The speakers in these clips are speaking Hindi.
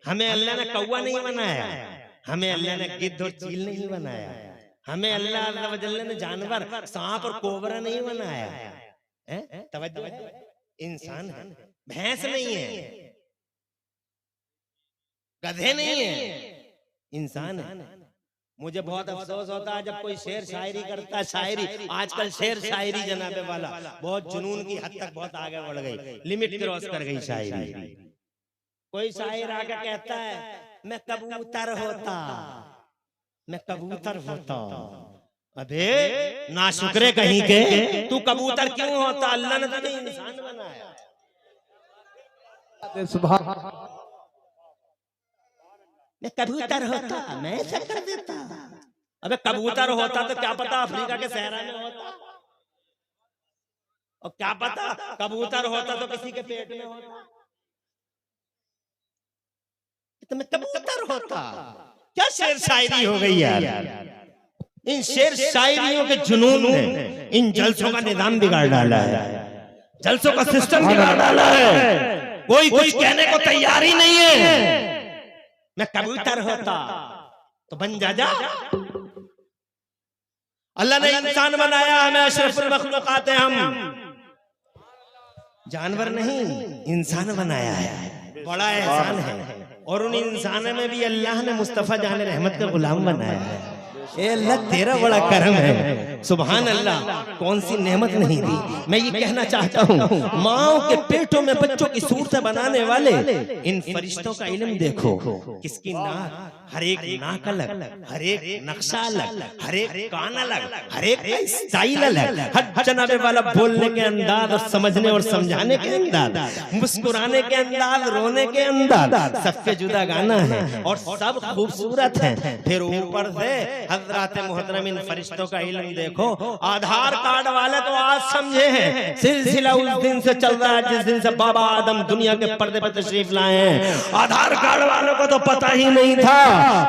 हमें अल्लाह ने कौवा नहीं बनाया, हमें अल्लाह ने गिद्ध और चील नहीं बनाया, हमें अल्लाह अल्लाह वजल्ला ने जानवर सांप और कोबरा नहीं बनाया है। तवज्जो, इंसान है, भैंस नहीं है, गधे नहीं है, इंसान है। मुझे बहुत अफसोस होता है जब कोई शेर शायरी करता है। शायरी आजकल शेर शायरी जनाबे वाला बहुत जुनून की हद तक बहुत आगे बढ़ गई, लिमिट क्रॉस कर गई शायरी। कोई शायर आके कहता है मैं कबूतर होता, मैं कबूतर होता। अबे नाशुक्रे कहीं के, तू कबूतर क्यों होता? अल्लाह ने तुझे इंसान बनाया। मैं कबूतर होता, मैं ऐसा कर देता। अबे कबूतर होता तो क्या पता अफ्रीका के सहरा में होता, और क्या पता कबूतर होता तो किसी के पेट में होता। तो मैं कबूतर होता। क्या शेर शायरी हो गई यार। इन शेर शायरियों के जुनून ने इन जलसों का निजाम बिगाड़ डाला है, जलसों का सिस्टम बिगाड़ डाला है। कोई कुछ कहने को तैयार ही नहीं है। मैं कबूतर होता तो बन जा। अल्लाह ने इंसान बनाया, हमें अशरफुल मखलूकात है, हम जानवर नहीं इंसान बनाया है। बड़ा एहसान है। और उन इंसानों में भी अल्लाह ने मुस्तफा जान रहमत का गुलाम बनाया है। ए अल्लाह तेरा बड़ा करम है, सुभान अल्लाह। कौन सी नेमत नहीं दी। मैं ये कहना चाहता हूँ, माओ के पेटों में बच्चों की सूरत बनाने वाले इन फरिश्तों का इल्म देखो। किसकी नाक, हर एक नाक अलग, हर एक नक्शा अलग, हर एक कान अलग, हर एक स्टाइल अलग, हर जनाबे वाला बोलने के अंदाज और समझने और समझाने के अंदाज, मुस्कुराने के अंदाज, रोने के अंदाज, सबके जुदा गाना है और सब खूबसूरत है। फिर ऊपर से हजरात मुहतरम इन फरिश्तों का इल्म देखो। आधार कार्ड वाले तो आज समझे हैं, सिलसिला उस दिन से चल रहा है जिस दिन से बाबा आदम दुनिया के पर्दे पर तशरीफ लाए हैं। आधार कार्ड वालों को तो पता ही नहीं था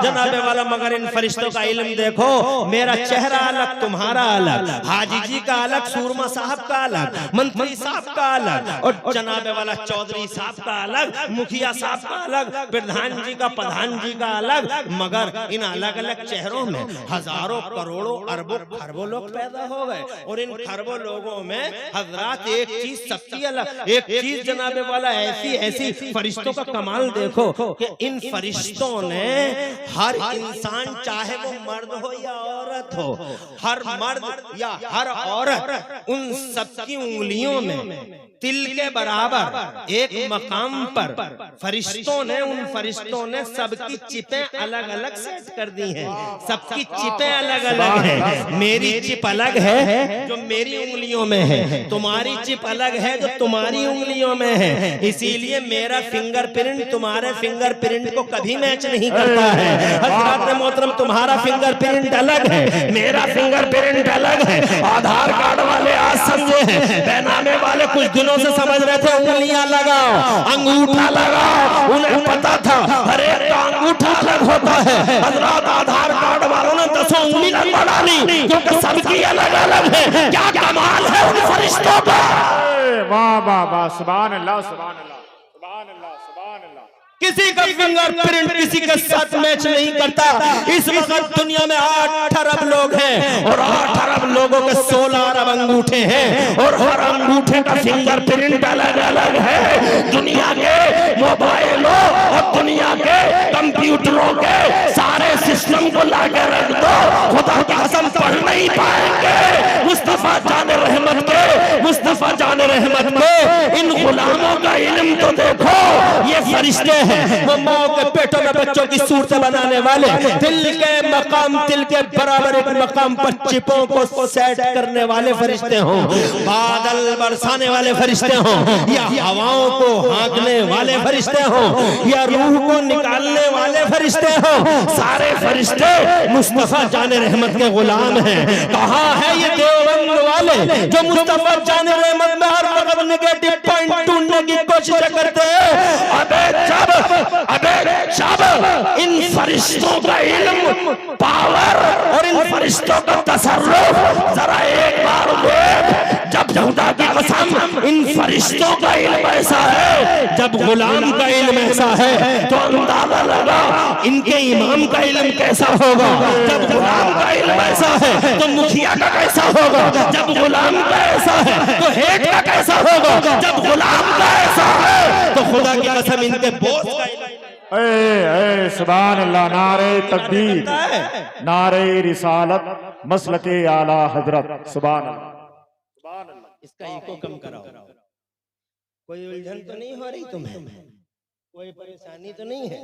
जनाबे वाला, मगर इन फरिश्तों का इल्म देखो। मेरा चेहरा अलग, तुम्हारा अलग, हाजी जी का अलग, सूरमा साहब का अलग, मंत्री साहब का अलग, और जनाबे वाला चौधरी साहब का अलग, मुखिया साहब का अलग, प्रधान जी का, प्रधान जी का अलग। मगर इन अलग अलग चेहरों में हजारों करोड़ों अरबों खरबों लोग पैदा हो गए। और इन खरबों लोगों में हजरात एक चीज सबकी अलग, एक चीज जनाबे वाला ऐसी ऐसी फरिश्तों का कमाल देखो कि इन फरिश्तों ने हर इंसान, चाहे वो मर्द हो या औरत हो, हर मर्द या हर औरत, उन सबकी उंगलियों में तिल के बराबर एक मकाम पर फरिश्तों ने, उन फरिश्तों ने सबकी चिपें अलग अलग सेट कर दी हैं। सबकी चिपें अलग अलग हैं। मेरी चिप अलग है जो मेरी उंगलियों में है, तुम्हारी चिप अलग है जो तुम्हारी उंगलियों में है। इसीलिए मेरा फिंगरप्रिंट तुम्हारे फिंगरप्रिंट को कभी मैच नहीं करता है। हज़रात मोहतरम, तुम्हारा फिंगरप्रिंट अलग है, मेरा फिंगरप्रिंट अलग है। आधार कार्ड वाले आज समझे हैं, बैनामे वाले कुछ दिनों से समझ रहे थे उंगलियां लगाओ, अंगूठा लगाओ। उन्हें पता था हर एक का अंगूठा अलग होता है। हज़रात आधार कार्ड वालों ने 10 उंगली बढ़ा ली क्योंकि सबकी अलग अलग है। क्या कमाल है उन फरिश्तों का। वाह वाह वाह, सुभान अल्लाह, सुभान अल्लाह, सुभान अल्लाह, सुभान अल्लाह। किसी का फिंगरप्रिंट किसी के साथ मैच नहीं करता। इस वक्त दुनिया में 8 अरब लोग हैं और 8 अरब लोगों के 16 अरब अंगूठे हैं और हर अंगूठे का फिंगरप्रिंट अलग अलग है। दुनिया के मोबाइलों और दुनिया के कंप्यूटरों के सारे सिस्टम को लाके रख दो, खुदा की कसम पढ़ नहीं पाएंगे मुस्तफा जान रहमत के, मुस्तफा जान रहमत के इन गुलामों का इल्म तो देखो। ये फरिश्ते हैं, वो माओ के पेटों में बच्चों की सूरत बनाने वाले, दिल के मकाम, दिल के बराबर एक मकाम पर चिपों को सेट करने वाले फरिश्ते हों, बादल बरसाने वाले फरिश्ते हों, या हवाओं को हाँकने वाले फरिश्ते हों, या रूह को निकालने वाले फरिश्ते हों, सारे फरिश्ते मुस्तफा जान रहमत के गुलाम हैं। कहाँ है ये देवबंद वाले जो मुस्तफा जान रहमत में हर वक्त नेगेटिव पॉइंट ढूंढने की कोशिश करते हैं। अबे जब इन फरिश्तों का इल्म, पावर और इन फरिश्तों का तसर्रुफ जरा एक बार देख। जब खुदा की कसम इन फरिश्तों का इल्म ऐसा है, जब गुलाम का इल्म ऐसा है तो अंदाजा लगा इनके इमाम का इल्म कैसा होगा। जब गुलाम का इल्म ऐसा है तो मुखिया का कैसा होगा। जब गुलाम का ऐसा है तो हेड का कैसा होगा। जब गुलाम का ऐसा है तो खुदा की कसम इनके बॉस का ए सुभान अल्लाह, नारे तकबीर, नारे रिसालत, मसलके आला हजरत, सुभान अल्लाह। इसका इको कम कराओ। कोई उलझन तो नहीं हो रही तुम्हें, कोई परेशानी तो नहीं है।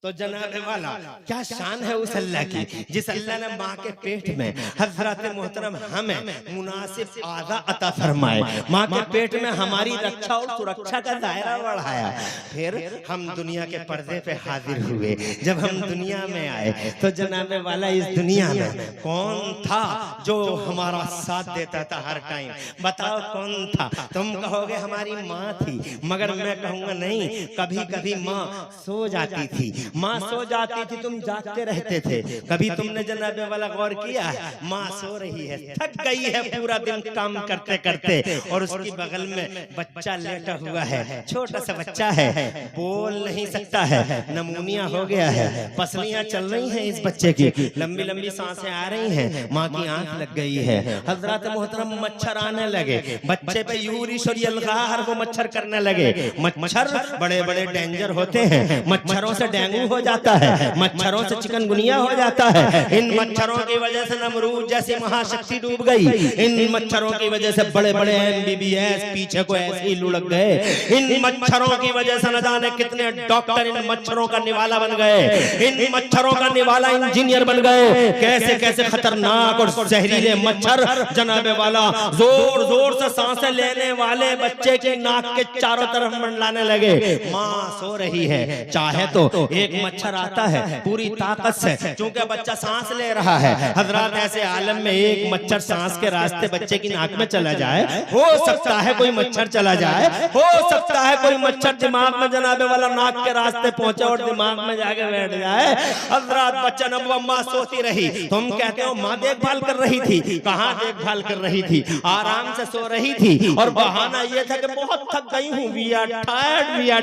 तो जनाबे वाला क्या शान है उस अल्लाह की, जिस अल्लाह ने माँ के पेट में हजरत मोहतरम हमें मुनासिब आज़ा अता फरमाए, माँ के पेट में हमारी रक्षा और सुरक्षा का दायरा बढ़ाया। फिर हम दुनिया के पर्दे पे हाजिर हुए। जब हम दुनिया में आए तो जनाबे वाला इस दुनिया में कौन था जो हमारा साथ देता था हर टाइम? बताओ कौन था? तुम कहोगे हमारी माँ थी, मगर मैं कहूँगा नहीं, कभी कभी माँ सो जाती थी। माँ सो जाती थी, तुम जागते रहते थे। कभी तुमने जनाबे वाला गौर किया? माँ सो रही है, थक गई है पूरा दिन काम करते करते, और उसकी बगल में बच्चा लेटा हुआ है, छोटा सा बच्चा है, बोल नहीं सकता है, नमूनिया हो गया है, पसलियां चल रही हैं इस बच्चे की, लंबी लंबी सांसें आ रही हैं, माँ की आंख लग गई है। हजरत मोहतरम मच्छर आने लगे, बच्चे पे यूरिश और यलगार वो मच्छर करने लगे। मच्छर बड़े बड़े डेंजर होते हैं, मच्छरों से डेंगू हो जाता है, मच्छरों से चिकनगुनिया हो जाता है। इन मच्छरों की वजह से नमरूद जैसी महाशक्ति डूब गई। इन मच्छरों की वजह से बड़े बड़े MBBS पीछे को ऐसे ही लुढ़क गए। इन मच्छरों की वजह से न जाने कितने डॉक्टर इन मच्छरों का निवाला बन गए, इन मच्छरों का निवाला इंजीनियर बन गए। कैसे कैसे खतरनाक और जहरीले मच्छर जनाबे वाला जोर जोर से सांसें लेने वाले बच्चे की नाक के चारों तरफ मंडलाने लगे। माँ सो रही है, चाहे तो एक मच्छर आता है पूरी ताकत से, चूंकि बच्चा सांस ले रहा है। हजरत ऐसे आलम में एक मच्छर सांस के रास्ते बच्चे की नाक में चला जाए, हो सकता है कोई मच्छर चला जाए, हो सकता है कोई मच्छर दिमाग में जनाबे वाला नाक के रास्ते पहुंचे और दिमाग में जाके बैठ जाए। हजरत बच्चा नबुआ माँ सोती रही, तुम कहते हो माँ देखभाल कर रही थी, कहाँ देखभाल कर रही थी? आराम से सो रही थी, और बहाना ये था कि बहुत थक गई हूँ, वी आर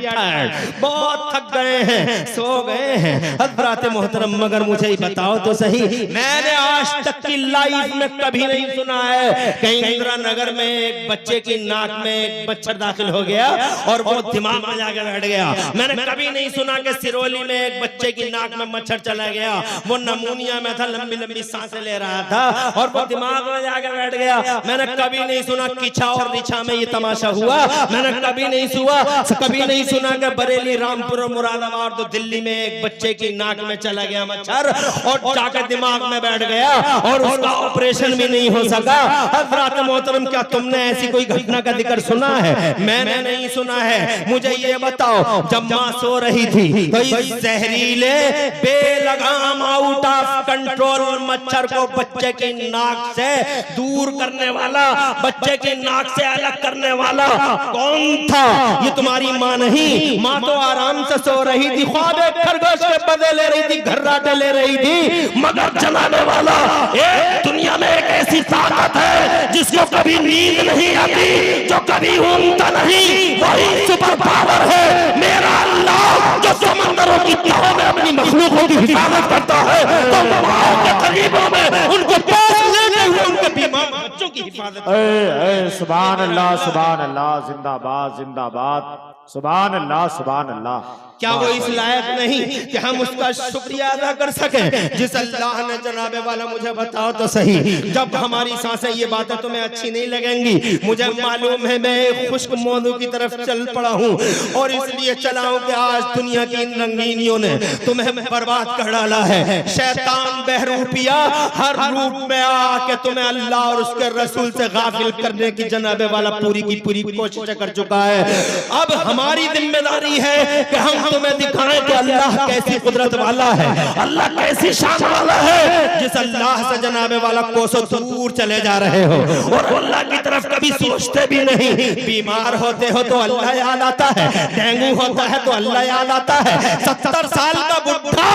टायर्ड, बहुत थक गए हैं, सो गए हैं। हज़रात मोहतरम मगर मुझे ही बताओ तो सही, मैंने आज तक की लाइफ में कभी नहीं सुना है कि इंदिरा नगर में एक बच्चे की नाक में एक मच्छर दाखिल हो गया और वो दिमाग में जाकर बैठ गया। मैंने कभी नहीं सुना कि सिरोली में एक बच्चे की नाक में मच्छर चला गया, वो नमूनिया में था, लंबी लंबी सांसें ले रहा था और वो दिमाग में जाकर बैठ गया। मैंने कभी नहीं सुना किछा और रिछा में ये तमाशा हुआ। मैंने कभी नहीं सुना कि बरेली, रामपुर और मुरादाबाद तो दिल्ली में एक बच्चे की नाक में चला गया मच्छर और जाकर दिमाग में बैठ गया और उसका ऑपरेशन भी नहीं हो सका। हज़रात मोहतरम, क्या तुमने ऐसी कोई घटना का जिक्र सुना है? मैंने नहीं सुना है। मुझे ये बताओ, जब माँ सो रही थी तो इस जहरीले बेलगाम आउट ऑफ कंट्रोल मच्छर को बच्चे की नाक से दूर करने वाला, बच्चे की नाक से अलग करने वाला कौन था? ये तुम्हारी माँ नहीं। माँ तो आराम से सो रही थी, ख्वाब खरगोश के बदले ले रही थी, घर्राटे ले रही थी, मगर जलाने वाला एक दुनिया में एक ऐसी ताकत है जिसको कभी नींद नहीं आती, जो कभी ऊँगता नहीं, वही सुपर पावर है मेरा अल्लाह, जो समंदरों की तहों में अपनी मखलूकों की हिफाजत करता है। तो माओ के करीबों में उनको पास लेते हुए उनके बीमार बच्चों की हिफाजत। सुभान अल्लाह, जिंदाबाद जिंदाबाद, सुभान अल्लाह। क्या वो इस लायक नहीं कि हम उसका शुक्रिया अदा कर सकें जिस अल्लाह ने जनाबे वाला, मुझे बताओ तो सही, जब हमारी सांसें, ये बातें तुम्हें अच्छी नहीं लगेंगी, मुझे मालूम है, मैं एक खुश्क मौजू की तरफ चल पड़ा हूँ और इसलिए चला हूँ कि आज दुनिया की इन रंगीनियों ने तुम्हें बर्बाद कर डाला है। शैतान बहरूपिया हर रूप में आके तुम्हें अल्लाह और उसके रसूल से गाफिल करने की जनाबे वाला पूरी की पूरी कोशिश कर चुका है। अब हमारी जिम्मेदारी है कि हम तुम्हें दिखाएं कि अल्लाह कैसी कुदरत वाला है, अल्लाह कैसी शान वाला है, जिस अल्लाह से जनाबे वाला कोसों दूर चले जा रहे हो और अल्लाह की तरफ कभी सोचते भी नहीं। बीमार होते हो तो अल्लाह याद आता है, डेंगू होता है तो अल्लाह याद आता है। 70 साल का बुढ़ा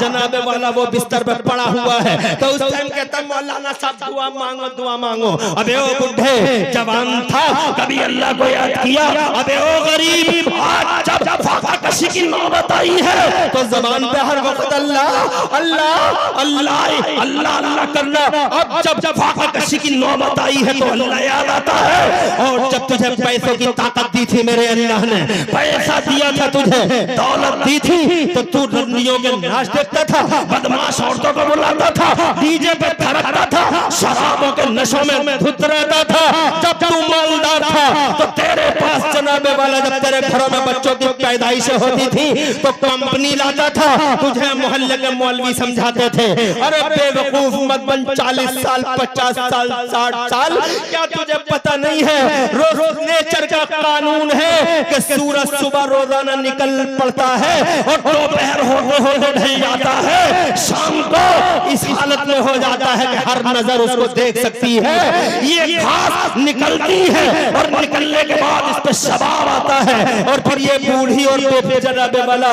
जनाबे वाला वो बिस्तर पे पड़ा हुआ है। तो उस टाइम कहता मौलाना साहब दुआ मांगो दुआ मांगो। अबे ओ बुढ़े जवान था कभी अल्लाह को याद किया? अबे ओ गरीब आज जब फाका कशी की नौबत आई है तो जबान पे हर वक्त अल्लाह अल्लाह अल्लाह अल्लाह अल्लाह करना। अब जब फाका कशी की नौबत आई है तो अल्लाह याद आता है। और जब तुझे पैसों की ताकत दी थी मेरे अल्लाह ने, पैसा दिया था तुझे, दौलत दी थी, तो तू रंडियों के नाच देखता था, बदमाश औरतों को बुलाता था, डीजे पे थरकता था, शराबों के नशों में धुत रहता था। जब तू मालदार था तो तेरे पास जनाबे वाला जब तेरे घरों में बच्चों की पैदाइश होती थी तो कंपनी लाता था। तुझे मोहल्ले के मौलवी समझाते थे, अरे बेवकूफ मत बन, 40 साल 50 साल 60 साल, क्या तुझे पता नहीं है रोज नेचर का कानून है कि सूरज सुबह रोजाना निकल पड़ता है और दोपहर होते होते ढल जाता है, शाम को इस हालत में हो जाता है कि हर नजर उसको देख सकती है। ये घास निकलती है और निकलने के बाद इस पे शबाब आता है और फिर ये बूढ़ी और जनाबे वाला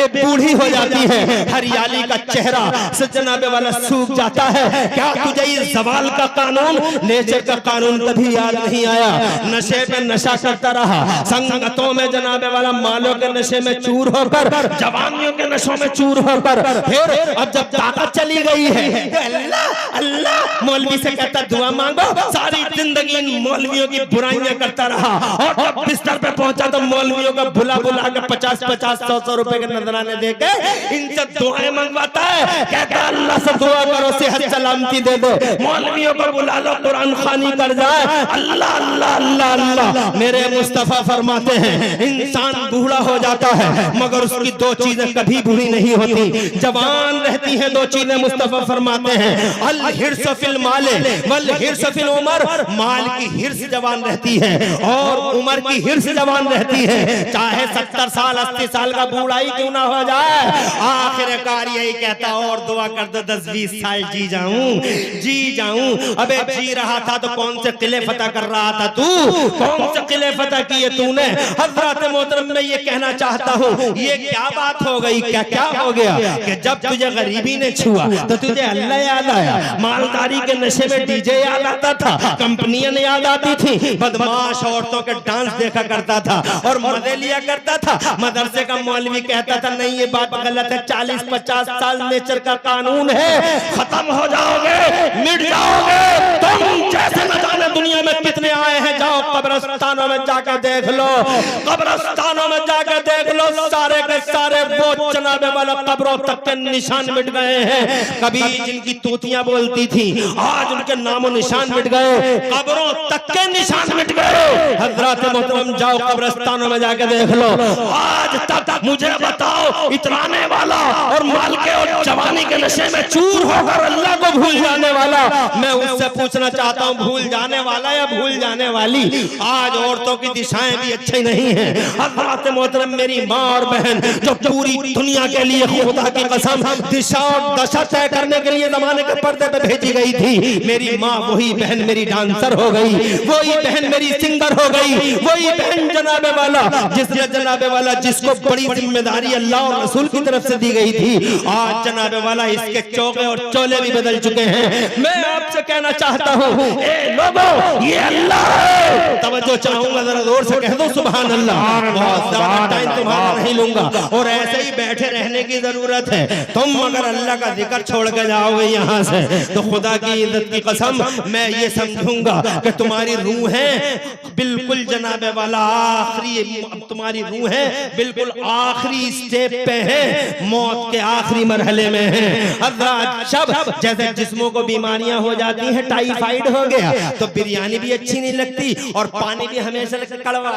बूढ़ी हो जाती है, हरियाली का चेहरा से जनाबे वाला सूख जाता है। क्या तुझे इस जवाल का कानून, नेचर का कानून कभी याद नहीं आया? नशे पे नशा करता रहा, संगतों में जनाबे वाला मालों के नशे में चूर होकर, जवानियों के नशों में चूर होकर, फिर अब जब ताकत चली गई है तो अल्लाह अल्लाह मौलवी से कहता दुआ मांगो। सारी जिंदगी इन मौलवियों की बुराइयां करता रहा और जब बिस्तर पे पहुंचा तो मौलवियों का बुला बुला के 50-50 100-100 रुपए के नजराने देके इनसे दुआएं मंगवाता है। कहता अल्लाह से दुआ करो सेहत सलामती दे दो, मौलवियों को बुला लो कुरान खानी कर जाए। अल्लाह अल्लाह अल्लाह अल्लाह। मेरे मुस्तफा फरमाते हैं इंसान बूढ़ा हो जाता है मगर उसकी दो चीजें कभी बूढ़ी नहीं होती, जवान रहती हैं दो चीजें। मुस्तफा फरमाते हैं अल हिर्स फिल माले वल हिर्स फिल उमर, माल की हिर्स जवान रहती है और उम्र की हिर्स जवान रहती है। चाहे 70 साल 80 साल का बूढ़ाई क्यों ना हो जाए, आखिरकार यही कहता और दुआ कर दो 10-20 साल जी जाऊं। अबे जी रहा था तो कौन से किले फतह कर रहा था तू, कौन से किले फतह किए तूने? हजरत मोहतरम मैं ये कहना चाहता हूँ, ये क्या बात हो गई, क्या हो गया कि जब तुझे गरीबी ने छुआ तो तुझे अल्लाह याद आया, मालदारी के नशे में डीजे याद आता था, कंपनियां याद आती थी, बदमाश औरतों के डांस देखा करता था और मजे लिया करता था। मदरसे का मौलवी कहता था नहीं ये बात गलत है, 40-50 साल नेचर का कानून है, खत्म हो जाओगे, मिट जाओगे तुम। जैसे न जाने दुनिया में कितने आए हैं, जाओ कब्रिस्तानों में जाकर देख लो, कब्रिस्तानों में जाकर देख लो, सारे के सारे वो जनाबे वाला कब्रों तक के निशान मिट गए हैं। कभी जिनकी तोतियां बोलती थी आज उनके नामो निशान मिट गए, कब्रों तक के निशान मिट गए। हजरत मोहतरम जाओ कब्रिस्तानों में जाकर देख लो, आज तक मुझे बताओ इतराने वाला और माल के और जवानी के नशे में चूर होकर अल्लाह को भूल जाने वाला, मैं उससे पूछना चाहता हूँ भूल जाने वाला या भूल जाने वाली? आज औरतों की दिशाएं भी अच्छी नहीं है। हजरत मोहतरम मेरी माँ और बहन जो पूरी दुनिया के लिए खुदा की कसम दिशा और दशा तय करने के लिए जमाने के पर्दे पे भेजी गई थी, मेरी माँ वही बहन मेरी डांसर हो गई, वही बहन मेरी सिंगर हो गई, वही बहन जनाबे वाला जिसको बड़ी जिम्मेदारी अल्लाह और रसूल की तरफ से दी गई थी, आज जनाबे वाला इसके चौके और चोले भी बदल चुके हैं। मैं आपसे कहना चाहता हूँ ए लोगों ये अल्लाह है, तवज्जो चाहूंगा जरा जोर से कह दो सुभान अल्लाह। बहुत ज्यादा टाइम तुम्हारा नहीं लूंगा और ऐसे ही बैठे रहने की जरूरत है। तुम अगर अल्लाह का जिक्र छोड़ कर जाओगे यहाँ से तो खुदा की इज्जत की कसम मैं ये समझूंगा कि तुम्हारी रूह है बिल्कुल जनाबे वाला आखिरी, तुम्हारी रूह है बिल्कुल आखिरी स्टेप पे है, मौत के आखिरी मरहले में है। जब जैसे जिस्मों को बीमारियां हो जाती हैं, टाइफाइड हो गया तो बिरयानी भी अच्छी नहीं लगती और पानी भी हमेशा कड़वा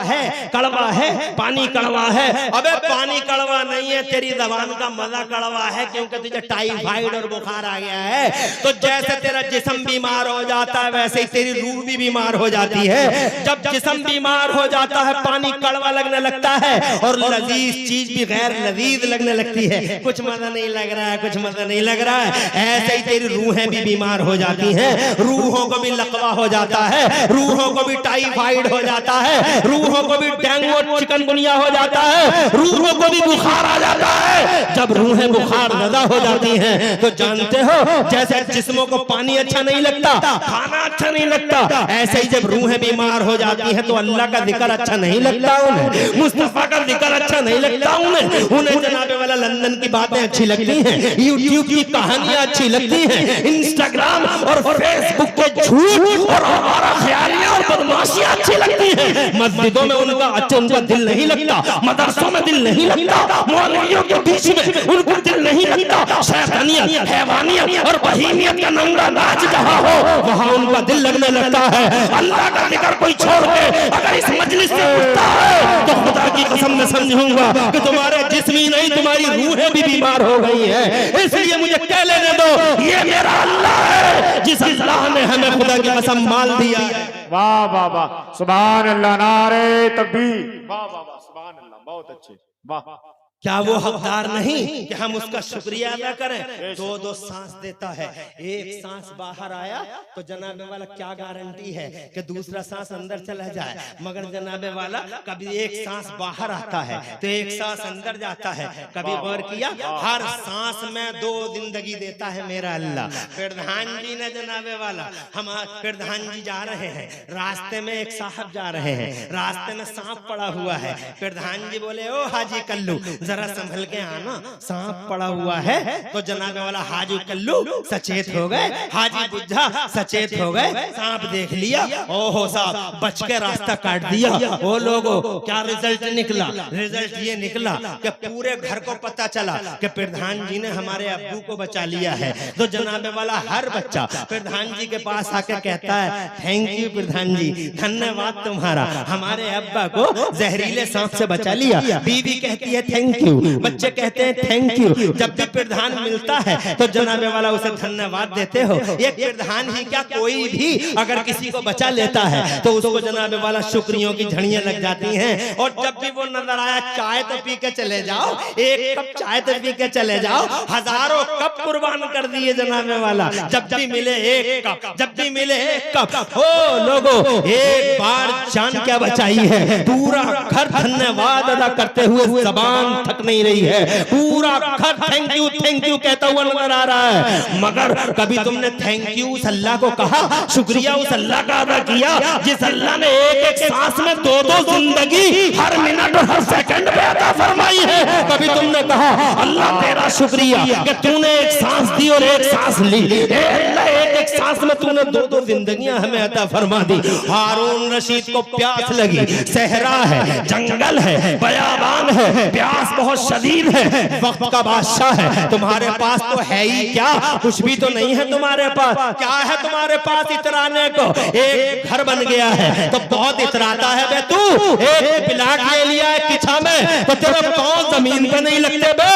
है पानी कड़वा है। अबे पानी कड़वा नहीं है, तेरी जबान का मजा कड़वा है क्योंकि तुझे टाइफाइड और बुखार आ गया है। तो जैसे तेरा जिस्म बीमार हो जाता है वैसे ही तेरी रूह भी बीमार हो जाती है। जब जिस्म बीमार हो जाता है पानी कड़वा लगने लगता है और लजीज चीज भी गैर लजीज लगने लगती है, कुछ मजा नहीं लग रहा है, कुछ मजा नहीं लग रहा है। ऐसे ही तेरी रूहें भी बीमार हो जाती हैं, रूहों को भी लकवा हो जाता है, रूहों को भी टाइफाइड हो जाता है, रूहों को भी डेंगू और चिकनगुनिया हो जाता है, रूहों को भी बुखार आ जाता है। जब रूहें बुखार ज़दा हो जाती हैं तो जानते हो जैसे जिस्मों को पानी अच्छा नहीं लगता, खाना अच्छा नहीं लगता, ऐसे ही जब रूहें बीमार हो जाती हैं तो अल्लाह का जिक्र अच्छा नहीं लगता उन्हें, मुस्तफा का जिक्र अच्छा नहीं लगता उन्हें जनाबे वाला लंदन की बातें अच्छी लगती हैं, यूट्यूब की कहानियां अच्छी लगती हैं, इंस्टाग्राम और फेसबुक के झूठ और हमारा ख्यालियां और बदमाशियां अच्छी लगती हैं। मस्जिदों में उनका दिल नहीं लगता, मदरसों में दिल नहीं लगता, मौलवियों के बीच में उनका दिल नहीं लगता, शैतानियत, हैवानियत और बहीमियत का नंगा नाच जहां हो वहां उनका दिल लगने लगता है। अल्लाह का जिक्र कोई छोड़ के अगर इस मजलिस से उठता है तो खुदा की कसम मैं समझूंगा कि तुम्हारे जिस्म ही नहीं तुम्हारी रूहें भी बीमार हो गई है। इसलिए मुझे कह लेने दो, ये मेरा अल्लाह है जिस अल्लाह ने हमें खुदा की कसम माल दिया है। वाह वाह वाह, सुभान अल्लाह, नारे तकबीर, वाह वाह वाह, सुभान अल्लाह, बहुत अच्छे, वाह। क्या वो हकदार नहीं कि हम उसका शुक्रिया अदा करें? दो दो सांस देता है, एक सांस बाहर आया तो जनाबे वाला क्या गारंटी है कि दूसरा सांस अंदर चला जाए? मगर जनाबे वाला कभी एक सांस बाहर आता है तो एक सांस अंदर जाता है। कभी गौर किया? हर सांस में दो जिंदगी देता है मेरा अल्लाह। प्रधान जी ने जनाबे वाला, हम प्रधान जी जा रहे हैं, रास्ते में एक साहब जा रहे हैं, रास्ते में सांप पड़ा हुआ है। प्रधान जी बोले, ओ हाजी कल्लू जरा संभल के आना, सांप पड़ा हुआ है। तो जनाबे वाला हाजी कल्लू सचेत हो गए, हाजी बुझा सचेत हो गए, सांप देख लिया, ओहो साहब बच के रास्ता काट दिया। ओ लोगों क्या रिजल्ट निकला? रिजल्ट ये निकला कि पूरे घर को पता चला कि प्रधान जी ने हमारे अब्बू को बचा लिया है। तो जनाबे वाला हर बच्चा प्रधान जी के पास आके कहता है, थैंक यू प्रधान जी, धन्यवाद तुम्हारा, हमारे अब्बा को जहरीले सांप से बचा लिया। बीवी कहती है थैंक यू, बच्चे कहते हैं थैंक यू। जब भी प्रधान मिलता है तो जनाबे वाला उसे धन्यवाद देते हो। एक प्रधान ही क्या, कोई भी अगर किसी को बचा लेता है तो उसको जनाबे वाला शुक्रियों की झड़ियां लग जाती हैं। और जब भी वो नजर आया, चाय तो पी के चले जाओ, एक कप चाय तो पी के चले जाओ, हजारों कप कुर्बान कर दिए जनाबे वाला। जब भी मिले एक कप, जब भी मिले एक कप। हो लोगों, एक बार जान क्या बचाई है, पूरा घर धन्यवाद अदा करते हुए जबान थक नहीं रही है, पूरा घर थैंक यू कहता हुआ नजर आ रहा है। मगर कभी तुमने थैंक यू उस अल्लाह को कहा, शुक्रिया उस अल्लाह का अदा किया जिस अल्लाह ने एक एक सांस में दो दो जिंदगी हर मिनट और हर सेकंड में अता फरमाई है? कभी तुमने कहा अल्लाह तेरा शुक्रिया कि तूने एक सांस दी और एक सांस ली, अल्लाह एक एक सांस में तूने दो दो जिंदगियां हमें अता फरमा दी। हारून रशीद को प्यास लगी, सहरा है, जंगल है, बयाबान है, प्यास बहुत शदीद है, वक्त का बादशाह है, तुम्हारे पास तो है ही क्या, कुछ भी तो नहीं है तुम्हारे पास। क्या है तुम्हारे पास इतराने को? एक घर बन गया है तो बहुत इतराता है बे तू, एक प्लाट ले लिया है किछा में तो तेरे पांव जमीन पे नहीं लगते बे।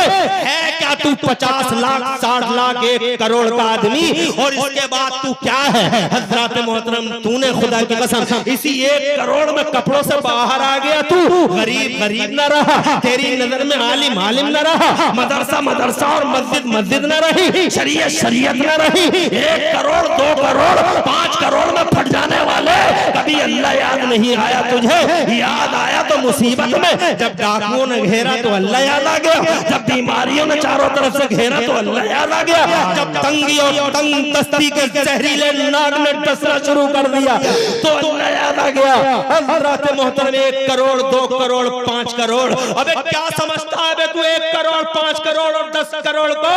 है क्या तू 50 लाख 60 लाख 1 करोड़ का आदमी, और इसके बाद तू क्या है? हजरत मोहतरम, तूने खुदा की कसम इसी 1 करोड़ में कपड़ों से बाहर आ गया। तू गरीब गरीब न रहा, तेरी नजर में आलिम आलिम न रहा, मदरसा मदरसा और मस्जिद मस्जिद न रही, शरीयत शरीयत न रही। 1 करोड़ 2 करोड़ 5 करोड़ में फट जाने वाले, कभी अल्लाह याद नहीं आया तुझे? याद आया तो मुसीबत में, जब डाकुओं ने घेरा तो अल्लाह याद आ गया, जब बीमारियों ने चारों तरफ से घेरा तो अल्लाह याद आ गया, जब तंगी और तंग दस्ती के जहरीले नाग ने डसना शुरू कर दिया तो अल्लाह याद आ गया। हज़रत मोहतरम 1 करोड़ 2 करोड़ 5 करोड़, अबे क्या समझता है बे तू 1 करोड़ 5 करोड़ और 10 करोड़ को?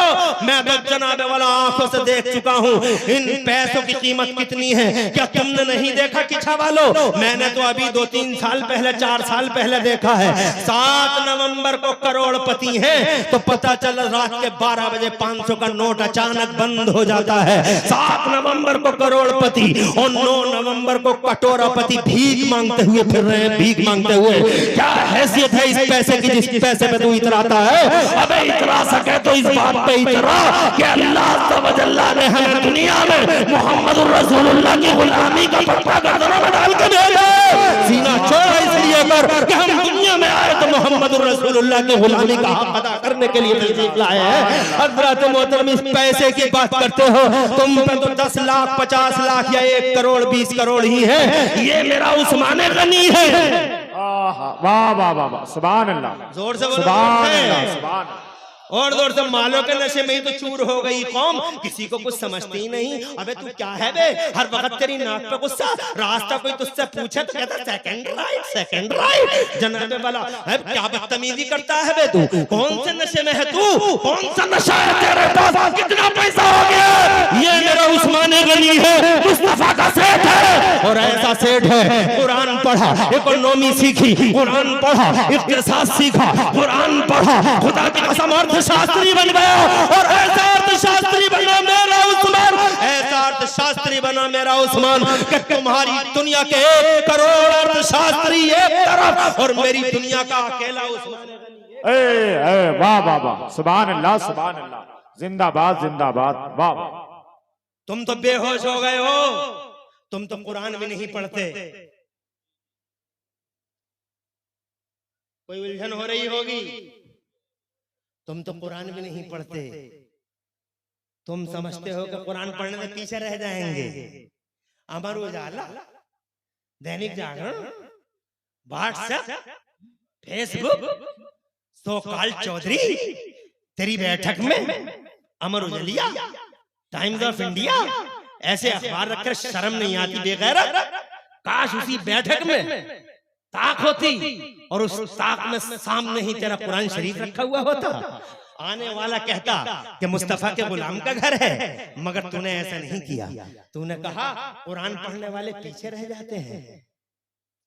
मैं तो जनाबे वाला आंखों से देख चुका हूँ इन पैसों की कीमत कितनी है। क्या तुमने नहीं देखा किछा वालों? मैंने तो अभी 2-3 साल पहले 4 साल पहले देखा है। 7 नवंबर को करोड़पति हैं तो पता चला रात के 12 बजे 500 का नोट अचानक बंद हो जाता है। 7 नवंबर को करोड़पति और 9 नवंबर को कटोरापति भीख मांगते हुए फिर रहे हैं, भीख मांगते हुए। क्या हैसियत है इस पैसे की जिस पैसे पे तू इतराता है? अबे इतरा सके तो इस बात पे इतरा कि अल्लाह तवज्जल्ला ने हमें दुनिया में मोहम्मद रसूलुल्लाह की गुलामी का पट्टा गर्दनों में डाल के भेजा। सीना छोड़ा इसलिए कर कि हम दुनिया में आए तो मोहम्मद रसूलुल्लाह की गुलामी का हक अदा करने के लिए तशरीफ लाए हैं। हज़रत मोहतरम इस पैसे की बात करते हो, तुम पे तो 10 लाख 50 लाख या 1 करोड़ 20 करोड़ ही है। ये मेरा उस्माने गनी है। वाह वाह वाह वाह, सुभान अल्लाह, जोर से बोलो, सुभान अल्लाह, सुभान। और जोर से मालों के नशे में ही तो चूर हो गई कौम, किसी को कुछ समझती ही नहीं। अबे तू क्या है बे, हर वक्त तेरी नाक पे गुस्सा, रास्ता कोई तुझसे पूछे तो कहता सेकंड राइट। जनाबे वाला क्या बदतमीजी करता है बे तू, कौन से नशे में है तू, कौन सा नशा है तेरे पास, कितना पैसा हो गया? ये मेरा उस्मान गनी है, मुस्तफा का सेठ है, और ऐसा सेठ है कुरान पढ़ा, इकोनॉमी सीखी, कुरान पढ़ा, इक्तिसाद सीखा, कुरान पढ़ा, खुदा की कसम अर्थशास्त्री बन गया, और ऐसा अर्थशास्त्री बना मेरा उस्मान, ऐसा अर्थशास्त्री बना मेरा उस्मान कि तुम्हारी दुनिया के 1 करोड़ अर्थशास्त्री एक तरफ और मेरी दुनिया का अकेला उस्मान। वाह वाह वाह, सुभान अल्लाह सुभान अल्लाह, जिंदाबाद जिंदाबाद, वाह वाह। तुम तो बेहोश हो गए हो, तुम तो कुरान भी नहीं पढ़ते। कोई उलझन हो रही होगी, तुम तो कुरान भी नहीं पढ़ते। तुम समझते हो कि कुरान पढ़ने में पीछे रह जाएंगे। अमर उजाला, दैनिक जागरण, व्हाट्सएप, फेसबुक, सोकाल चौधरी, तेरी बैठक में अमर उजालिया, टाइम्स ऑफ इंडिया, ऐसे अखबार रखकर शर्म नहीं आती बेगैरत? काश उसी बैठक में ताक होती और उस ताक में सामने ही तेरा कुरान शरीफ रखा हुआ होता। आने वाला कहता कि मुस्तफा के गुलाम का घर है, मगर तूने ऐसा नहीं किया। तूने कहा कुरान पढ़ने वाले पीछे रह जाते हैं,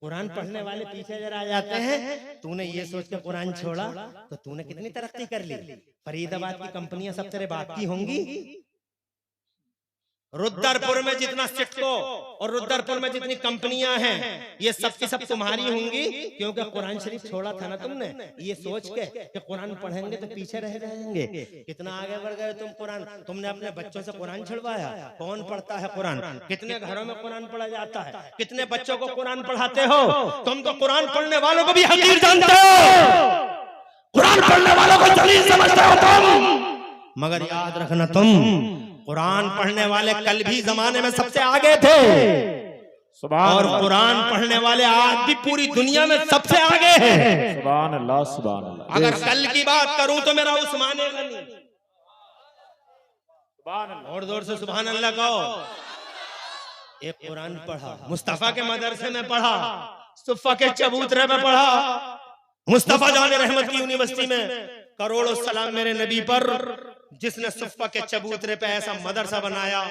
कुरान पढ़ने वाले पीछे रह जाते हैं। तूने ये सोच के कुरान छोड़ा तो तूने कितनी तरक्की कर ली। फरीदाबाद की कंपनियां सब तेरे बाप की होंगी। रुद्रपुर में जितना सिटको और रुद्रपुर में जितनी कंपनियां हैं, ये सब की सब तुम्हारी होंगी, क्योंकि कुरान शरीफ छोड़ा था ना तुमने, ये सोच के कि कुरान पढ़ेंगे तो पीछे रह जाएंगे। कितना आगे बढ़ गए तुम कुरान। तुमने अपने बच्चों से कुरान छुड़वाया। कौन पढ़ता है कुरान? कितने घरों में कुरान पढ़ा जाता है? कितने बच्चों को कुरान पढ़ाते हो? तुम तो कुरान पढ़ने वालों को भी हकीर जानते हो, कुरान पढ़ने वालों को जलील समझते हो तुम। मगर याद रखना, तुम कुरान पढ़ने वाले कल भी जमाने में सबसे आगे थे, और कुरान पढ़ने वाले आज भी पूरी दुनिया में सबसे आगे हैं। सुभान अल्लाह सुभान अल्लाह। अगर कल की बात करूं तो मेरा उस्मान गनी, और जोर से सुभान अल्लाह कहो। एक कुरान पढ़ा, मुस्तफा के मदरसे में पढ़ा, सुफ़ा के चबूतरे में पढ़ा, मुस्तफा जाने रहमत की यूनिवर्सिटी में करोड़ों सलाम मेरे नबी पर, जिसने सुफ़ा के चबूतरे पे ऐसा मदरसा बनाया,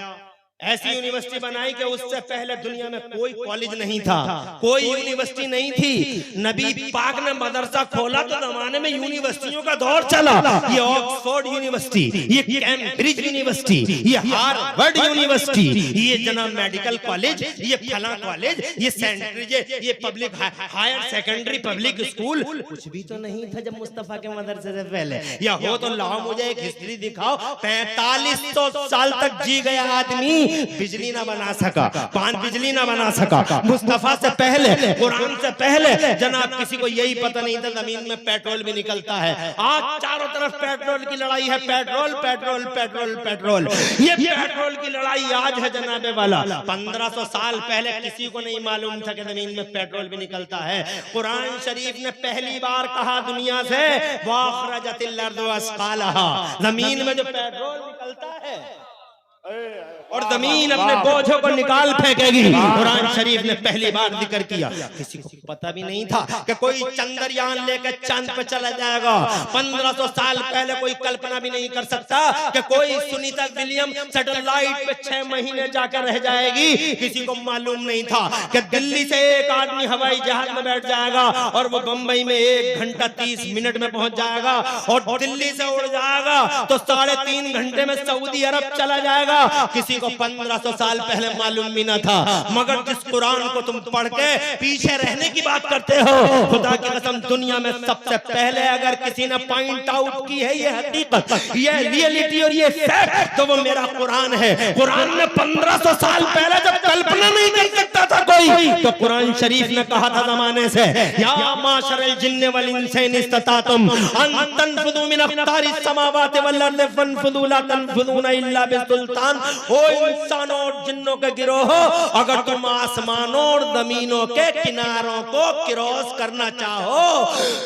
ऐसी यूनिवर्सिटी बनाई कि उससे पहले दुनिया में कोई कॉलेज नहीं था, कोई यूनिवर्सिटी नहीं थी। नबी पाक ने मदरसा खोला तो जमाने में यूनिवर्सिटियों का दौर चला। ये ऑक्सफोर्ड यूनिवर्सिटी, ये कैम्ब्रिज यूनिवर्सिटी, ये हार्वर्ड यूनिवर्सिटी, ये जनाब मेडिकल कॉलेज, ये फला कॉलेज, ये सेंट्रिज, ये public higher secondary public school, कुछ भी तो नहीं था जब मुस्तफा के मदरसे से पहले। या हो तो लाओ मुझे एक हिस्ट्री दिखाओ। 4500 साल तक जी गया आदमी, बिजली ना बना सका, पान बिजली ना बना सका। मुस्तफा से पहले, कुरान से पहले जनाब किसी को यही पता नहीं था जमीन में पेट्रोल भी निकलता है। आज चारों तरफ पेट्रोल की लड़ाई है, पेट्रोल पेट्रोल पेट्रोल पेट्रोल। ये पेट्रोल की लड़ाई आज है जनाबे वाला। 1500 साल पहले किसी को नहीं मालूम था कि जमीन में पेट्रोल भी निकलता है। कुरान शरीफ ने पहली बार कहा दुनिया से, वाखरजतिल अर्दु अस्कालहा, जमीन में जो पेट्रोल निकलता है और जमीन अपने बोझों को निकाल फेंकेगी। कुरान शरीफ ने पहली बार जिक्र किया। किसी को पता भी नहीं था कि कोई चंद्रयान लेकर चांद पर चला जाएगा। 1500 साल पहले कोई कल्पना भी नहीं कर सकता कि कोई सुनीता विलियम सैटेलाइट पे 6 महीने जाकर रह जाएगी। किसी को मालूम नहीं था कि दिल्ली से एक आदमी हवाई जहाज में बैठ जाएगा और वो बंबई में 1 घंटा 30 मिनट में पहुंच जाएगा, और दिल्ली से उड़ जाएगा तो 3.5 घंटे में सऊदी अरब चला जाएगा। किसी को 1500 साल पहले मालूम भी ना था। मगर जिस कुरान को तुम पढ़ के पीछे रहने की बात करते हो, खुदा की कसम दुनिया में सबसे पहले अगर किसी ने पॉइंट आउट की है ये हकीकत, ये रियलिटी और ये फैक्ट, तो वो मेरा कुरान है। कुरान ने 1500 साल पहले जब कल्पना नहीं कर सकता था कोई, तो कुरान शरीफ ने कहा था जमाने से, या माशरल जिन्न वल इंसी इन इस्ततातुम अन तनफुदू मिन अक़तारिस समावाति वल अर्दि फनफुदू ला तनफुदूना इल्ला बिसुल्तान। इंसान, ओ इंसानों और जिन्नों के गिरोह, अगर तुम आसमानों और जमीनों के किनारों को क्रॉस करना चाहो